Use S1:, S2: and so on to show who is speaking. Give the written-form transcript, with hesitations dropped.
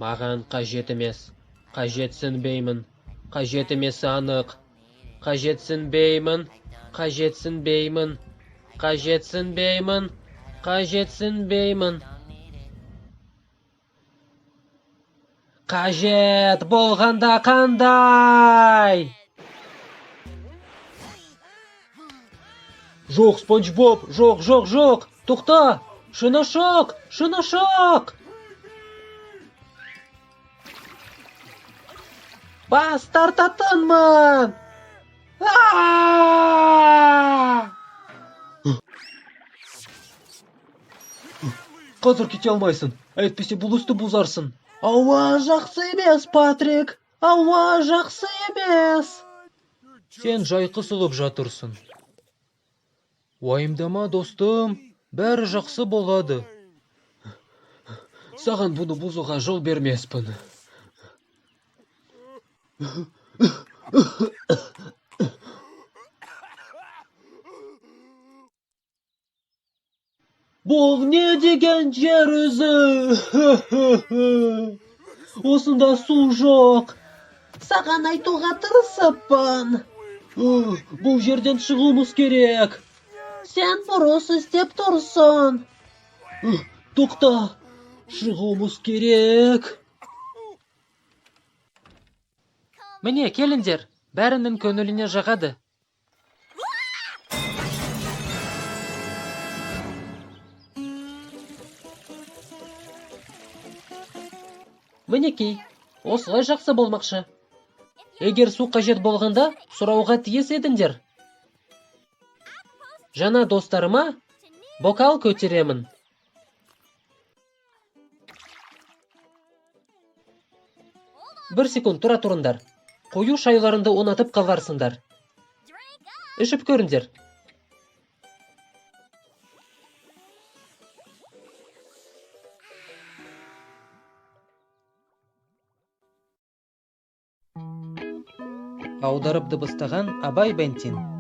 S1: Маған қажет емес. Қажетсінбеймін. Қажет емесі анық. Қажетсінбеймін. Қажетсінбеймін. Қажетсінбеймін. Қажетсінбеймін. Қажет болғанда қандай? Жоқ, Спанч Боб, жоқ. Тоқта! Шынашақ! Бас тартатынмын! Қазір кете алмайсың, әйтпесе бұл істі бұзарсың. Ауа жақсы емес, Патрик! Ауа жақсы емес! Сен жай қысылып жатырсың. Уайымдама, достым, бәрі жақсы болады. Саған бұны бұзуға жол бермеспін. Бұл не деген жер өзі? Осында су жоқ. Саған айтуға тырысыппын. Бұл жерден шығуымыз керек. Сен бұрыс істеп тұрсың. Тоқта, шығуымыз керек. Міне, келіңдер, бәрінің көңіліне жағады. Мінекей, осылай жақсы болмақшы. Егер су қажет болғанда, сұрауға тиіс едіңдер. Жаңа достарыма бокал көтеремін. Бір секунд тұра тұрыңдар. Қою шайларынды ұнатып қаларсыңдар. Ішіп көріңдер. Аударып дыбыстаған Абай Бентин.